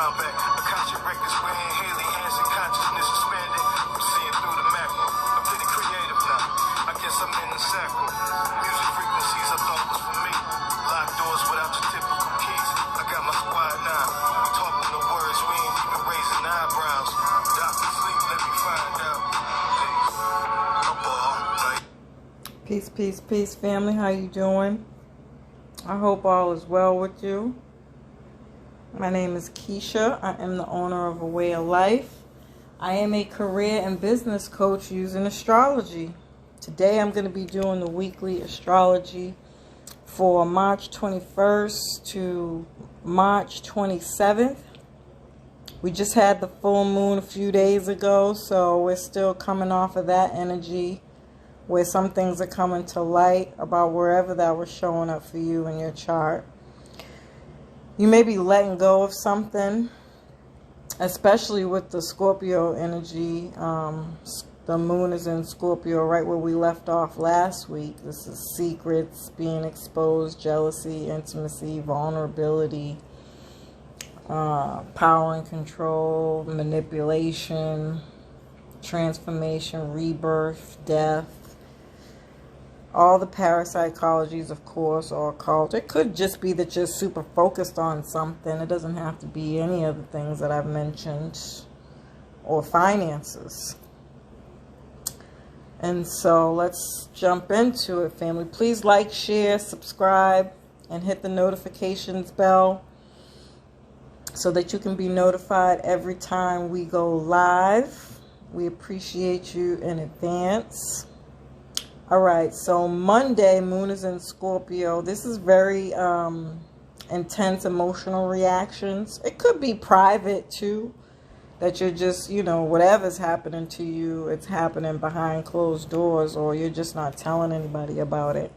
sound back. Akashic records where enhancing consciousness expanded. I'm seeing through the macro. I'm pretty creative now. I guess I'm in the sacral. Music frequencies I thought was for me. Locked doors without your typical keys. I got my squad now. We talking the words, we ain't even raising eyebrows. Doctor sleep, let me find out. Peace, peace, peace, family. How you doing? I hope all is well with you. My name is Keisha. I am the owner of A Way of Life. I am a career and business coach using astrology. Today I'm going to be doing the weekly astrology for March 21st to March 27th. We just had the full moon a few days ago, so we're still coming off of that energy where some things are coming to light about wherever that was showing up for you in your chart. You may be letting go of something, especially with the Scorpio energy. The moon is in Scorpio right where we left off last week. This is secrets, being exposed, jealousy, intimacy, vulnerability, power and control, manipulation, transformation, rebirth, death. All the parapsychologies, of course, are occult. It could just be that you're super focused on something. It doesn't have to be any of the things that I've mentioned. Or finances. And so let's jump into it, family. Please like, share, subscribe, and hit the notifications bell so that you can be notified every time we go live. We appreciate you in advance. All right, so Monday, moon is in Scorpio. This is very intense emotional reactions. It could be private, too, that you're just, whatever's happening to you, it's happening behind closed doors, or you're just not telling anybody about it.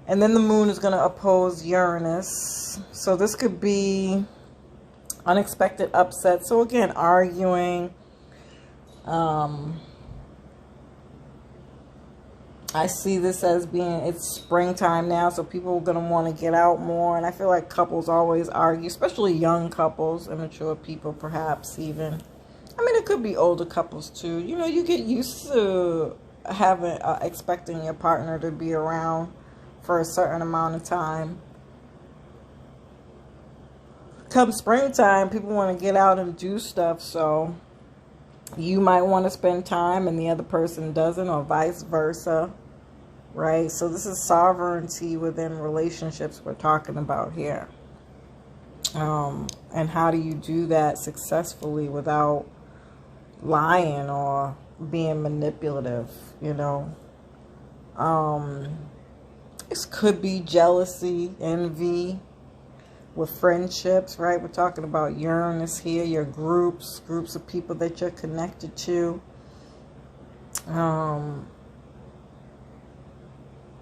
And then the moon is going to oppose Uranus. So this could be unexpected upset. So again, arguing. I see this as being, it's springtime now, so people are going to want to get out more. And I feel like couples always argue, especially young couples, immature people perhaps even. I mean, it could be older couples too. You get used to expecting your partner to be around for a certain amount of time. Come springtime, people want to get out and do stuff, so you might want to spend time and the other person doesn't, or vice versa, right? So this is sovereignty within relationships we're talking about here. And how do you do that successfully without lying or being manipulative, This could be jealousy, envy with friendships, right? We're talking about Uranus here, your groups of people that you're connected to.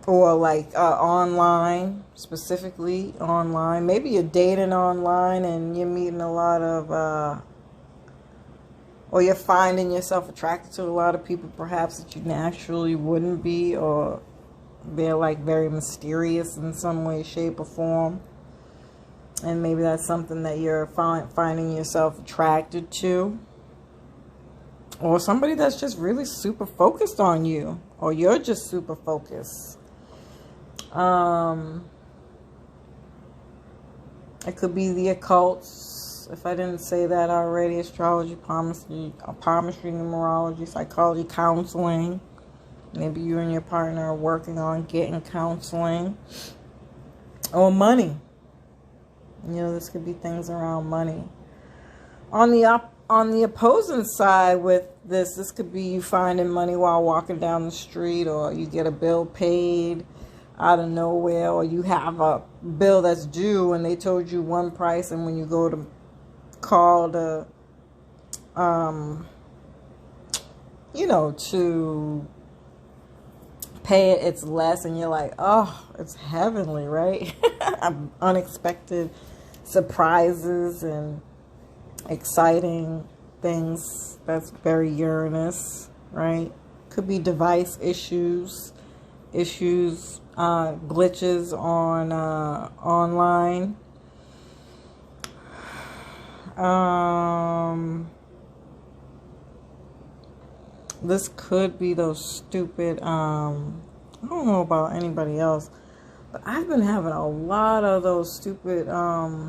Or like online, specifically online. Maybe you're dating online and you're meeting a lot of, or you're finding yourself attracted to a lot of people perhaps that you naturally wouldn't be, or they're like very mysterious in some way, shape, or form. And maybe that's something that you're finding yourself attracted to. Or somebody that's just really super focused on you. Or you're just super focused. It could be the occults. If I didn't say that already. Astrology, palmistry, numerology, psychology, counseling. Maybe you and your partner are working on getting counseling. Or money. This could be things around money. On the opposing side with this could be you finding money while walking down the street, or you get a bill paid out of nowhere, or you have a bill that's due and they told you one price, and when you go to call to, to pay it, it's less, and you're like, oh, it's heavenly, right? Unexpected surprises and exciting things. That's very Uranus, right? Could be device issues, glitches on online. This could be those stupid, I don't know about anybody else, but I've been having a lot of those stupid, how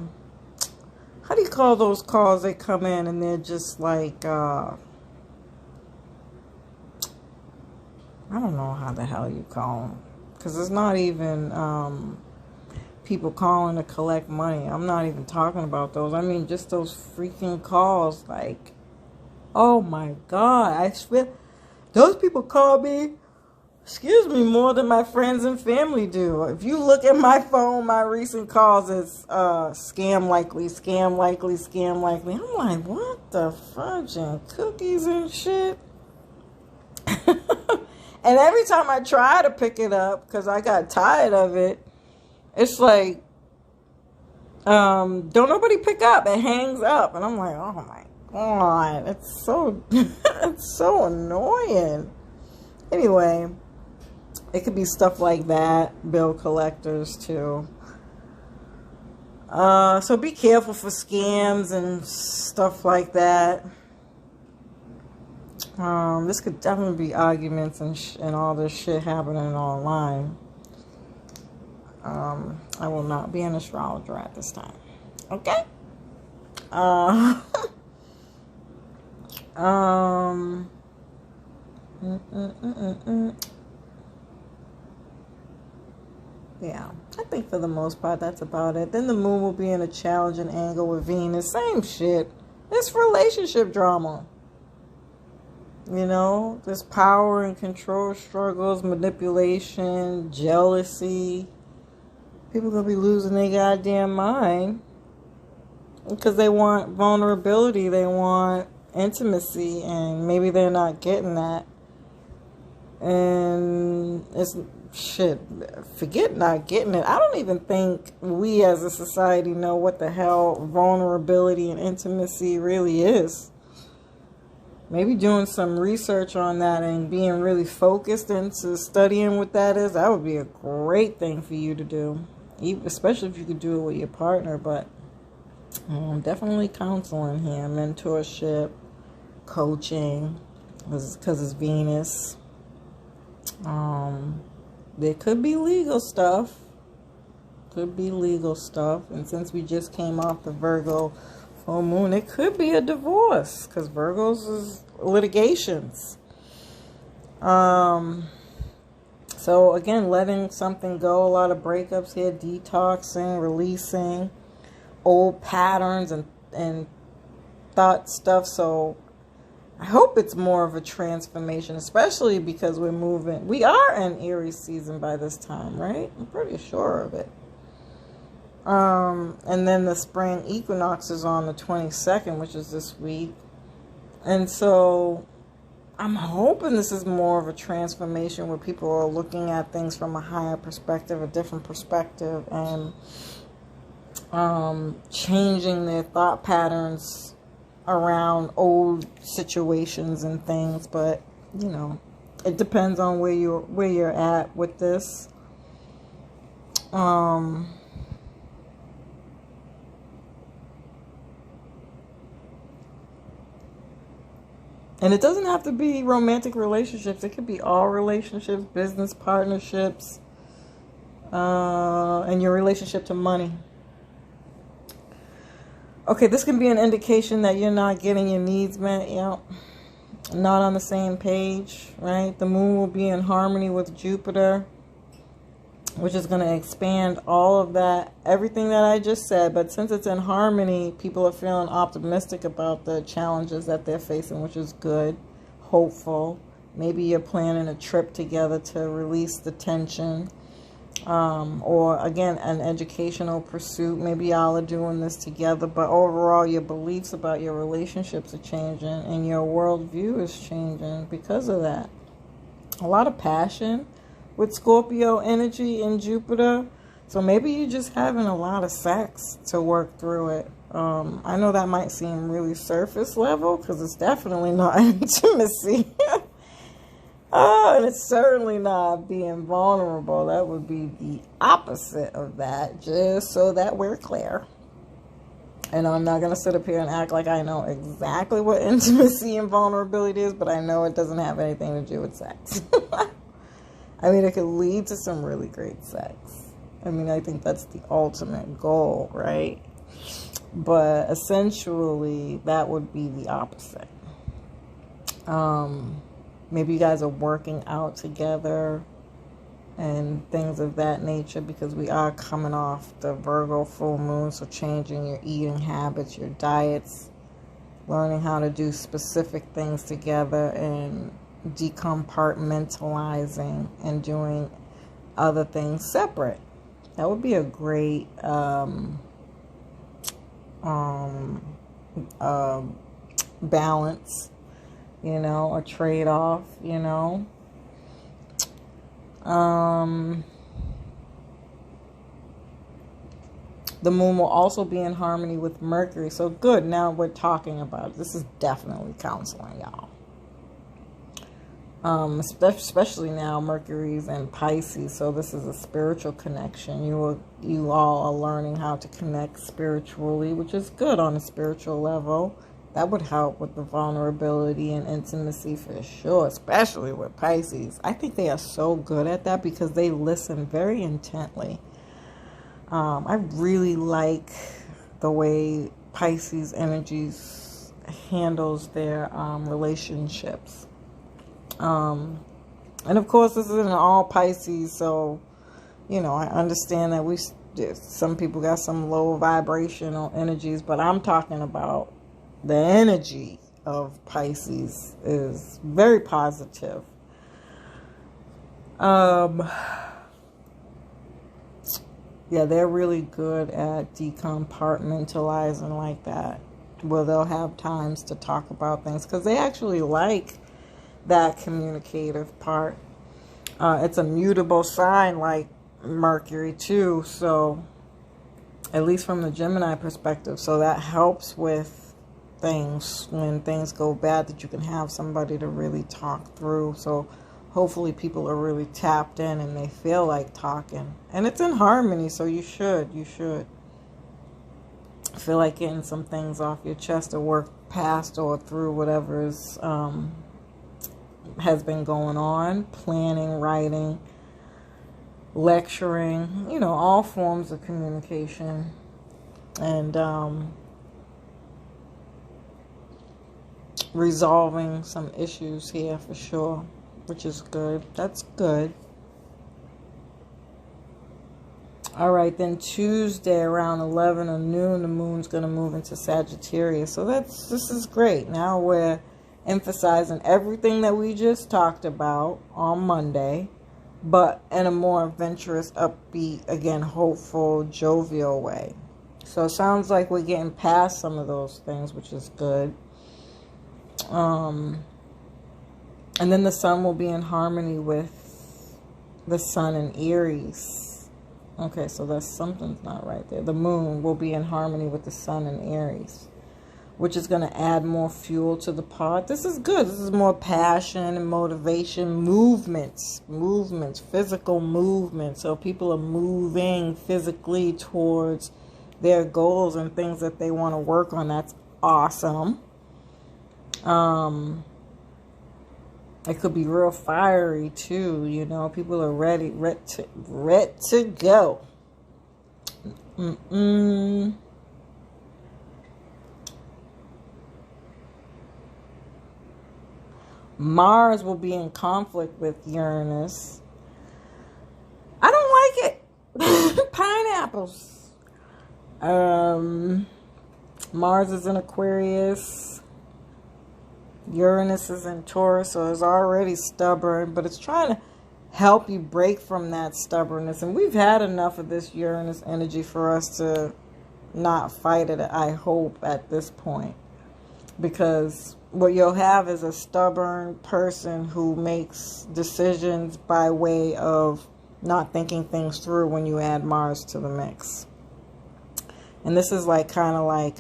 do you call those calls that come in and they're just like, I don't know how the hell you call them. Because it's not even people calling to collect money. I'm not even talking about those. I mean, just those freaking calls. Like, oh my God. I swear, those people call me, excuse me, more than my friends and family do. If you look at my phone, my recent calls, it's scam likely, scam likely, scam likely. I'm like, what the fudge and cookies and shit? And every time I try to pick it up, because I got tired of it, it's like, don't nobody pick up. It hangs up. And I'm like, oh my God, it's so, it's so annoying. Anyway, it could be stuff like that. Bill collectors too. So be careful for scams and stuff like that. This could definitely be arguments and all this shit happening online. I will not be an astrologer at this time. Okay? Yeah, I think for the most part that's about it. Then the moon will be in a challenging angle with Venus. Same shit. It's relationship drama. You know, there's power and control struggles, manipulation, jealousy. People gonna be losing their goddamn mind because they want vulnerability, they want intimacy, and maybe they're not getting that. And it's shit, forget not getting it. I don't even think we as a society know what the hell vulnerability and intimacy really is. Maybe doing some research on that and being really focused into studying what that is, that would be a great thing for you to do. Especially if you could do it with your partner. But definitely counseling here, mentorship, coaching, because it's Venus. There could be legal stuff. And since we just came off the Virgo full moon, it could be a divorce, because Virgos is litigations. So again, letting something go, a lot of breakups here, detoxing, releasing old patterns and thought stuff. So I hope it's more of a transformation, especially because we are in Aries season by this time, right? I'm pretty sure of it. And then the spring equinox is on the 22nd, which is this week. And so I'm hoping this is more of a transformation where people are looking at things from a higher perspective, a different perspective, and changing their thought patterns around old situations and things. But, you know, it depends on where you're at with this. And it doesn't have to be romantic relationships. It could be all relationships, business partnerships, and your relationship to money. Okay, this can be an indication that you're not getting your needs met. You know, not on the same page, right? The moon will be in harmony with Jupiter, which is going to expand all of that, everything that I just said. But since it's in harmony, people are feeling optimistic about the challenges that they're facing, which is good, hopeful. Maybe you're planning a trip together to release the tension. Or, again, an educational pursuit. Maybe y'all are doing this together. But overall, your beliefs about your relationships are changing. And your worldview is changing because of that. A lot of passion with Scorpio energy and Jupiter. So maybe you're just having a lot of sex to work through it. I know that might seem really surface level, because it's definitely not intimacy. And it's certainly not being vulnerable. That would be the opposite of that, just so that we're clear. And I'm not going to sit up here and act like I know exactly what intimacy and vulnerability is, but I know it doesn't have anything to do with sex. I mean, it could lead to some really great sex. I mean, I think that's the ultimate goal, right? But essentially, that would be the opposite. Maybe you guys are working out together and things of that nature, because we are coming off the Virgo full moon, so changing your eating habits, your diets, learning how to do specific things together, and decompartmentalizing and doing other things separate. That would be a great balance, you know, a trade-off, you know. The moon will also be in harmony with Mercury. So good, now we're talking about it. This is definitely counseling, y'all. Especially now Mercury's in Pisces, so this is a spiritual connection. You all are learning how to connect spiritually, which is good on a spiritual level. That would help with the vulnerability and intimacy for sure, especially with Pisces. I think they are so good at that because they listen very intently. I really like the way Pisces energies handles their relationships. And of course, this isn't all Pisces, so, you know, I understand that some people got some low vibrational energies, but I'm talking about the energy of Pisces is very positive. Yeah, they're really good at decompartmentalizing like that, where they'll have times to talk about things, because they actually like that communicative part. It's a mutable sign like Mercury too, so at least from the Gemini perspective, so that helps with things when things go bad, that you can have somebody to really talk through. So hopefully people are really tapped in and they feel like talking, and it's in harmony, so you should feel like getting some things off your chest or work past or through whatever is has been going on. Planning, writing, lecturing, you know, all forms of communication. And resolving some issues here for sure, which is good. That's good. All right, then Tuesday around 11 or noon, the moon's going to move into Sagittarius. So this is great. Now we're emphasizing everything that we just talked about on Monday, but in a more adventurous, upbeat, again, hopeful, jovial way. So it sounds like we're getting past some of those things, which is good. And then the sun will be in harmony with the sun in Aries. Okay, so that's something's not right there. The moon will be in harmony with the sun in Aries, which is going to add more fuel to the pot. This is good. This is more passion and motivation, movements, physical movement. So people are moving physically towards their goals and things that they want to work on. That's awesome. It could be real fiery too, you know. People are ready to go. Mars will be in conflict with Uranus. I don't like it. Pineapples. Mars is in Aquarius. Uranus is in Taurus, so it's already stubborn, but it's trying to help you break from that stubbornness. And we've had enough of this Uranus energy for us to not fight it, I hope, at this point. Because what you'll have is a stubborn person who makes decisions by way of not thinking things through when you add Mars to the mix. And this is like kind of like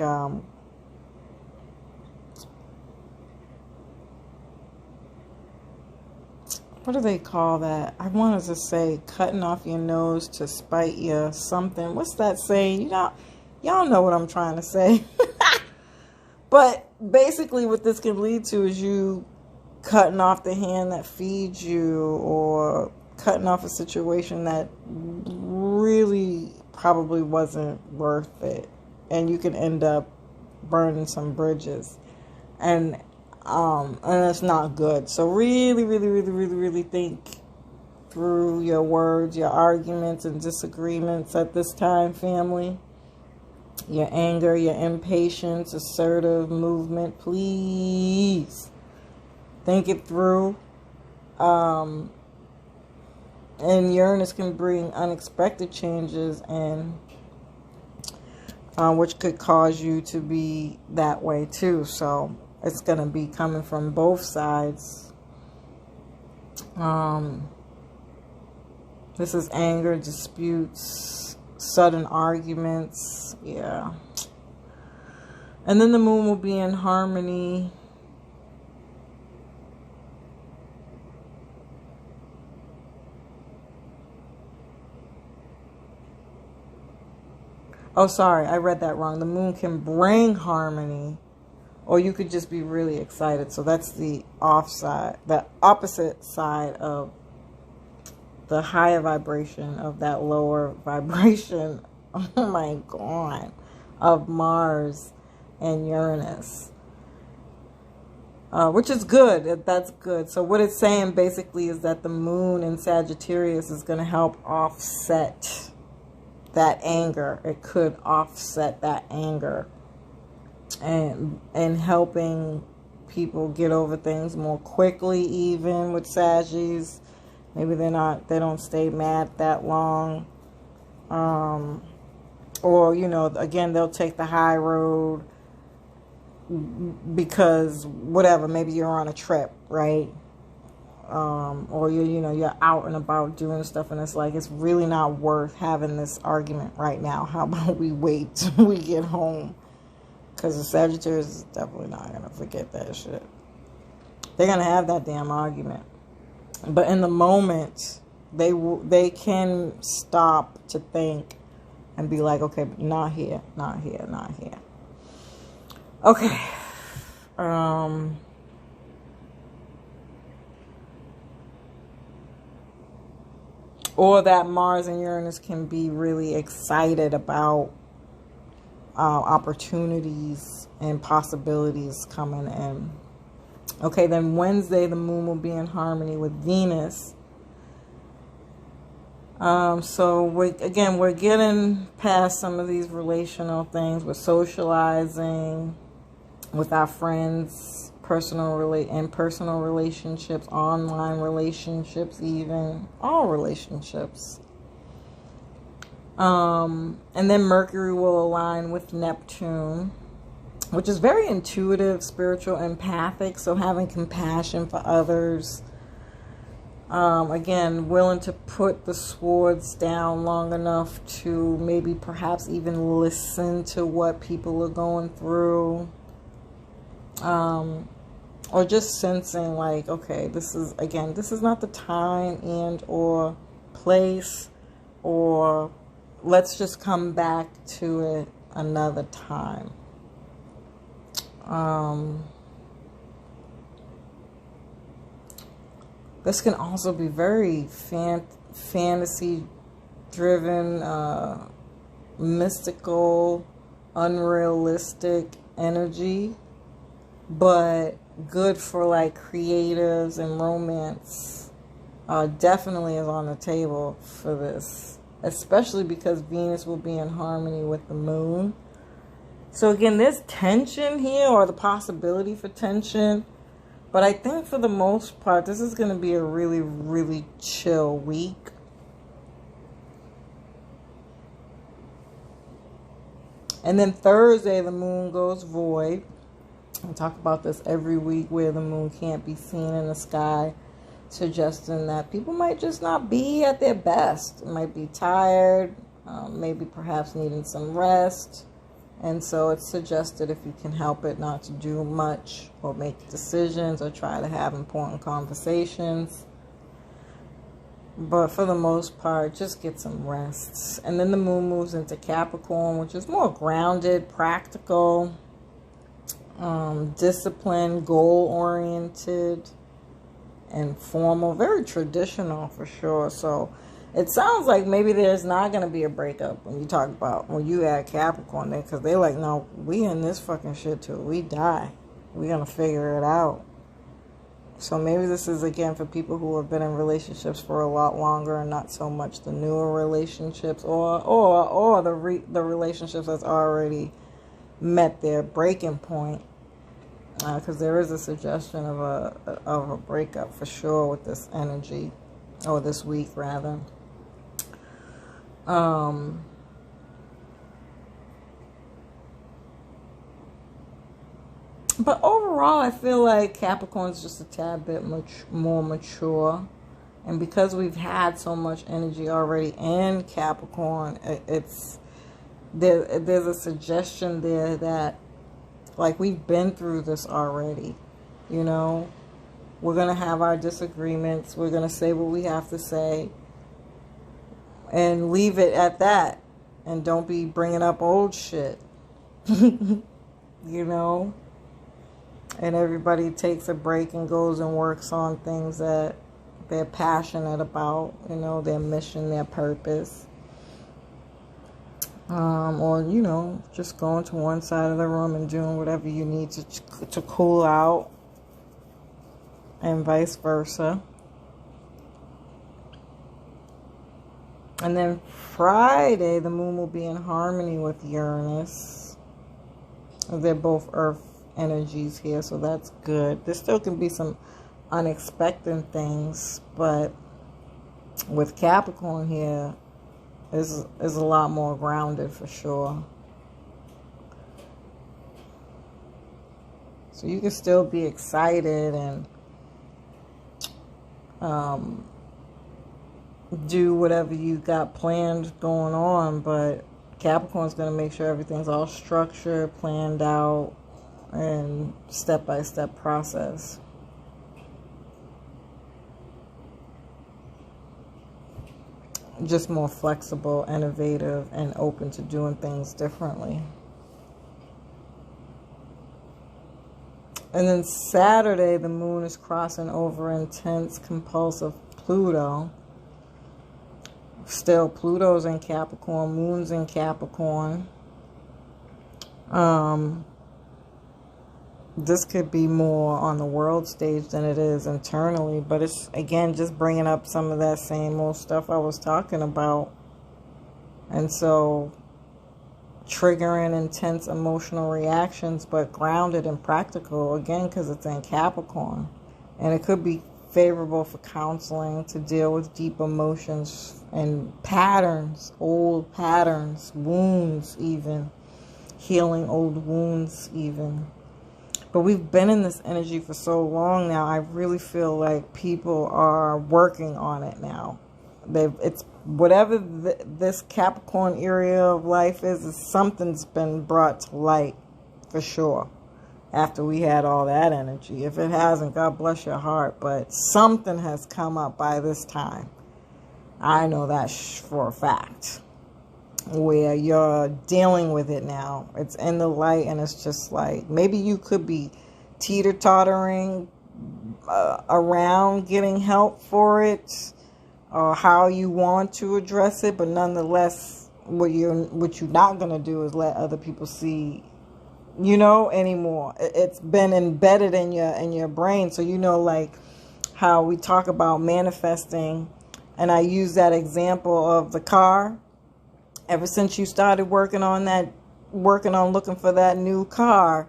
what do they call that? I wanted to say cutting off your nose to spite you something. What's that saying? You know, Y'all know what I'm trying to say. But basically what this can lead to is you cutting off the hand that feeds you, or cutting off a situation that really probably wasn't worth it. And you can end up burning some bridges. And it's not good. So really think through your words, your arguments and disagreements at this time, family. Your anger, your impatience, assertive movement, please think it through. And Uranus can bring unexpected changes, and which could cause you to be that way too. So it's going to be coming from both sides. This is anger, disputes, sudden arguments. Yeah. And then the moon will be in harmony. Oh, sorry, I read that wrong. The moon can bring harmony, or you could just be really excited. So that's the the opposite side of the higher vibration of that lower vibration. Oh my God, of Mars and Uranus, which is good. That's good. So what it's saying basically is that the moon in Sagittarius is going to help offset that anger. It could offset that anger, and helping people get over things more quickly. Even with Saggies, maybe they don't stay mad that long. Or, you know, again, they'll take the high road because whatever, maybe you're on a trip, right? Or you're out and about doing stuff, and it's like, it's really not worth having this argument right now. How about we wait till we get home? Because the Sagittarius is definitely not going to forget that shit. They're going to have that damn argument. But in the moment, they can stop to think and be like, okay, not here, not here, not here. Okay. Or that Mars and Uranus can be really excited about opportunities and possibilities coming in. Okay, then Wednesday, the moon will be in harmony with Venus. So we're getting past some of these relational things. We're socializing with our friends, personal relationships, online relationships, even all relationships. And then Mercury will align with Neptune, which is very intuitive, spiritual, empathic. So having compassion for others. Again, willing to put the swords down long enough to maybe perhaps even listen to what people are going through. Or just sensing like, okay, this is not the time and or place, or let's just come back to it another time. This can also be very fantasy-driven, mystical, unrealistic energy, but good for like creatives and romance. Definitely is on the table for this, especially because Venus will be in harmony with the moon. So again, there's tension here, or the possibility for tension. But I think for the most part, this is going to be a really, really chill week. And then Thursday, the moon goes void. I talk about this every week, where the moon can't be seen in the sky, suggesting that people might just not be at their best. Might be tired, maybe perhaps needing some rest. And so it's suggested, if you can help it, not to do much or make decisions or try to have important conversations. But for the most part, just get some rests. And then the moon moves into Capricorn, which is more grounded, practical, disciplined, goal-oriented, and formal. Very traditional for sure. So it sounds like maybe there's not going to be a breakup when you add Capricorn there. Because they're like, no, we in this fucking shit till we die. We're going to figure it out. So maybe this is, again, for people who have been in relationships for a lot longer and not so much the newer relationships or the relationships that's already met their breaking point. Because there is a suggestion of a breakup for sure with this energy, or this week rather. But overall, I feel like Capricorn's just a tad bit much more mature. And because we've had so much energy already in Capricorn, there's a suggestion there that, like, we've been through this already. You know, we're going to have our disagreements. We're going to say what we have to say. And leave it at that. And don't be bringing up old shit. You know? And everybody takes a break and goes and works on things that they're passionate about, you know, their mission, their purpose. Or, you know, just going to one side of the room and doing whatever you need to cool out, and vice versa. And then Friday, the moon will be in harmony with Uranus. They're both Earth energies here, so that's good. There still can be some unexpected things, but with Capricorn here is a lot more grounded for sure. So you can still be excited and do whatever you got planned going on, but Capricorn's going to make sure everything's all structured, planned out, and step-by-step process. Just more flexible, innovative, and open to doing things differently. And then Saturday, the moon is crossing over intense, compulsive Pluto. Still, Pluto's in Capricorn, moon's in Capricorn. This could be more on the world stage than it is internally, but it's, again, just bringing up some of that same old stuff I was talking about. And so, triggering intense emotional reactions, but grounded and practical, again, because it's in Capricorn. And it could be favorable for counseling to deal with deep emotions and patterns, old patterns, wounds even, healing old wounds even. But we've been in this energy for so long now. I really feel like people are working on it now. It's whatever this Capricorn area of life is something's been brought to light for sure. After we had all that energy. If it hasn't, God bless your heart. But something has come up by this time. I know that for a fact. Where you're dealing with it now. It's in the light, and it's just like, maybe you could be teeter-tottering around getting help for it, or how you want to address it, but nonetheless, what you're not going to do is let other people see, you know, anymore. It's been embedded in your brain. So, you know, like how we talk about manifesting, and I use that example of the car. Ever since you started working on looking for that new car,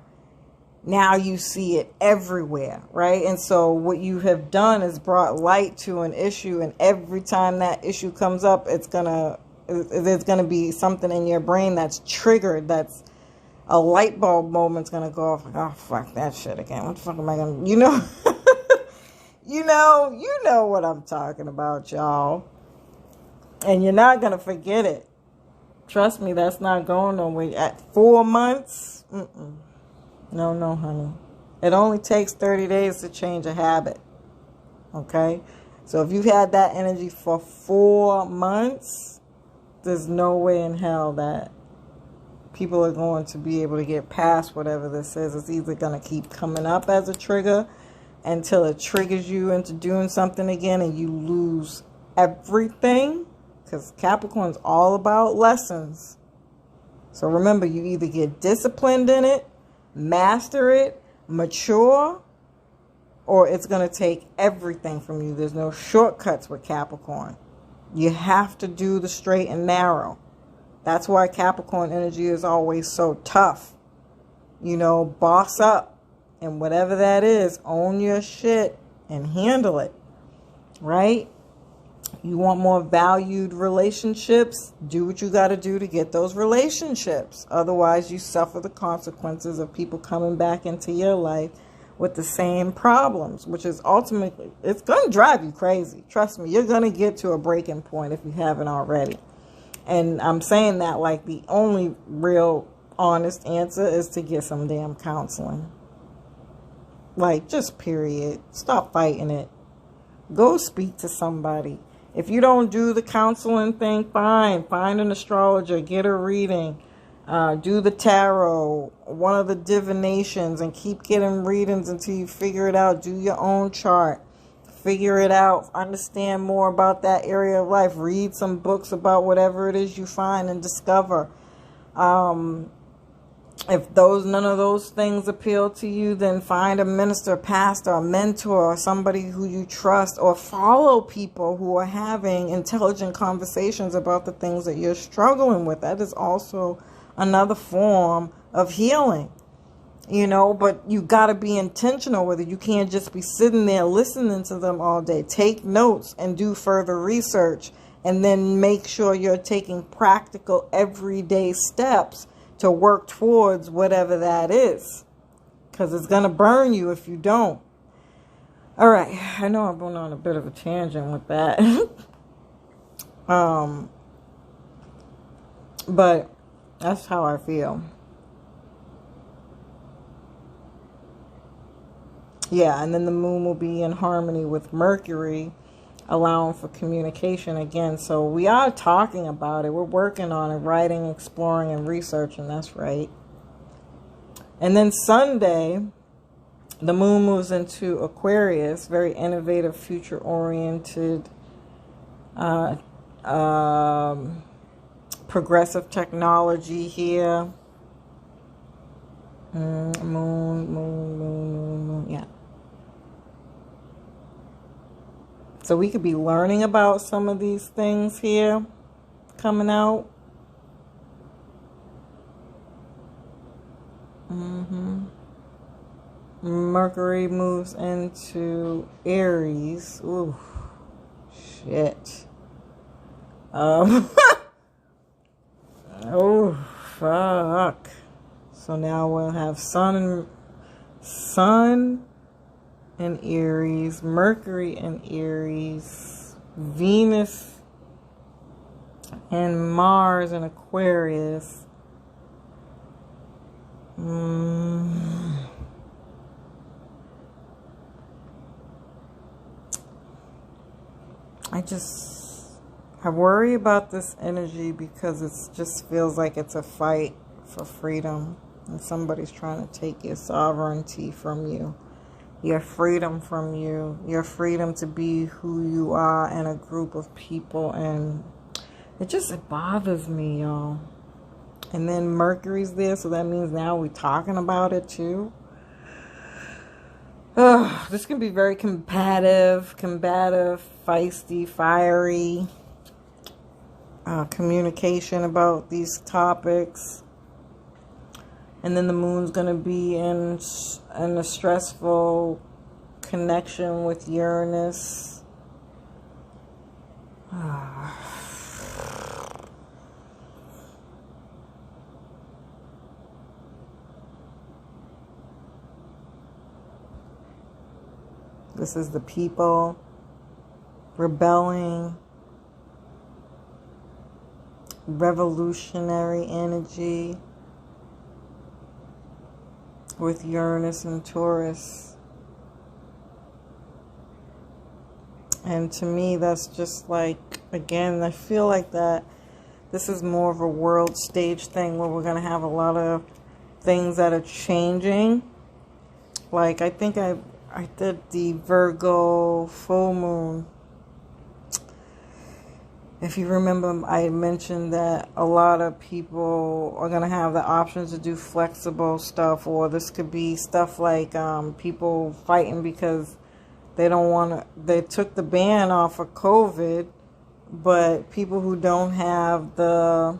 now you see it everywhere, right? And so what you have done is brought light to an issue, and every time that issue comes up, there's gonna be something in your brain that's triggered, that's a light bulb moment's gonna go off, like, oh, fuck that shit again. What the fuck am I gonna, you know? you know what I'm talking about, y'all. And you're not gonna forget it. Trust me, that's not going nowhere. At 4 months, no, honey. It only takes 30 days to change a habit. Okay? So if you've had that energy for 4 months, there's no way in hell that people are going to be able to get past whatever this is. It's either going to keep coming up as a trigger until it triggers you into doing something again and you lose everything. Because Capricorn's all about lessons. So remember, you either get disciplined in it, master it, mature, or it's going to take everything from you. There's no shortcuts with Capricorn. You have to do the straight and narrow. That's why Capricorn energy is always so tough. You know, boss up. And whatever that is, own your shit and handle it. Right? You want more valued relationships? Do what you got to do to get those relationships. Otherwise, you suffer the consequences of people coming back into your life with the same problems, which is ultimately, it's going to drive you crazy. Trust me, you're going to get to a breaking point if you haven't already. And I'm saying that like the only real honest answer is to get some damn counseling. Like, just period. Stop fighting it. Go speak to somebody. If you don't do the counseling thing, fine. Find an astrologer. Get a reading. Do the tarot. One of the divinations. And keep getting readings until you figure it out. Do your own chart. Figure it out. Understand more about that area of life. Read some books about whatever it is you find and discover. If none of those things appeal to you, then find a minister, pastor, a mentor, or somebody who you trust, or follow people who are having intelligent conversations about the things that you're struggling with. That is also another form of healing, you know, but you got to be intentional with it. You can't just be sitting there listening to them all day. Take notes and do further research, and then make sure you're taking practical everyday steps to work towards whatever that is, because it's going to burn you if you don't. All right, I know I'm going on a bit of a tangent with that. But that's how I feel. Yeah, and then the moon will be in harmony with Mercury, allowing for communication again. So we are talking about it. We're working on it, writing, exploring, and researching. That's right. And then Sunday, the moon moves into Aquarius, very innovative, future-oriented, progressive technology here. Moon. Yeah. So we could be learning about some of these things here coming out. Mercury moves into Aries. Ooh, shit. Oh, fuck. So now we'll have Sun in Aries, Mercury in Aries, Venus and Mars in Aquarius. I worry about this energy because it just feels like it's a fight for freedom, and somebody's trying to take your sovereignty from you. Your freedom from you, your freedom to be who you are in a group of people, and it bothers me, y'all. And then Mercury's there, so that means now we're talking about it too. This can be very combative, feisty, fiery communication about these topics. And then the moon's going to be in a stressful connection with Uranus. This is the people rebelling, revolutionary energy with Uranus and Taurus. And to me, that's just like, again, I feel like that this is more of a world stage thing where we're going to have a lot of things that are changing. Like, I think I did the Virgo full moon. If you remember, I mentioned that a lot of people are going to have the options to do flexible stuff, or this could be stuff like people fighting because they don't want to, they took the ban off of COVID, but people who don't have the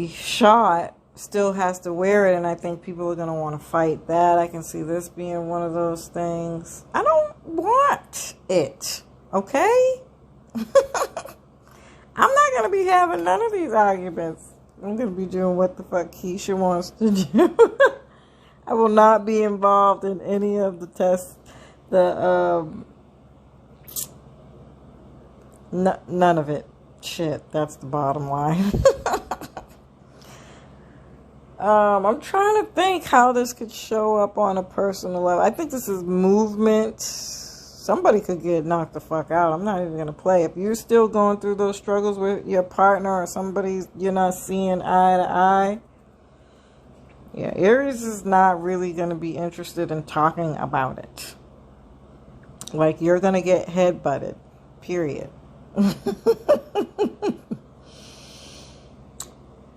shot still has to wear it, and I think people are going to want to fight that. I can see this being one of those things. I don't want it, okay? I'm not going to be having none of these arguments. I'm going to be doing what the fuck Keisha wants to do. I will not be involved in any of the tests, none of it. Shit, that's the bottom line. I'm trying to think how this could show up on a personal level. I think this is movement. Somebody could get knocked the fuck out. I'm not even going to play. If you're still going through those struggles with your partner or somebody you're not seeing eye to eye, yeah, Aries is not really going to be interested in talking about it. Like, you're going to get headbutted. Period.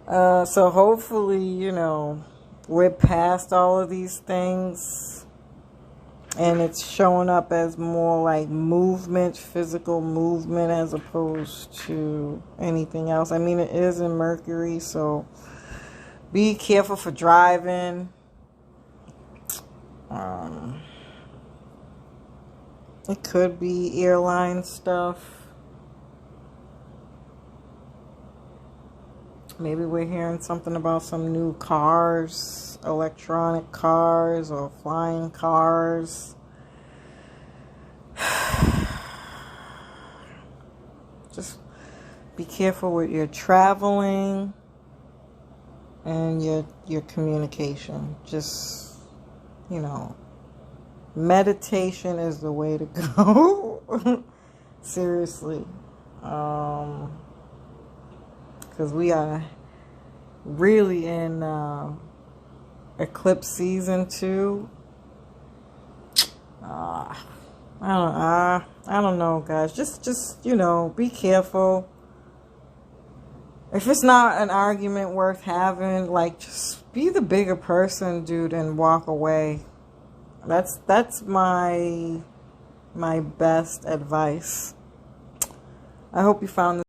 So hopefully, you know, we're past all of these things and it's showing up as more like movement, physical movement, as opposed to anything else. I mean, it is in Mercury, so be careful for driving. It could be airline stuff. Maybe we're hearing something about some new cars, electronic cars, or flying cars. Just be careful with your traveling and your communication. Just, you know, meditation is the way to go. Seriously. Because we are really in eclipse season 2. I don't know, guys. Just you know, be careful. If it's not an argument worth having, like, just be the bigger person, dude, and walk away. That's my best advice. I hope you found this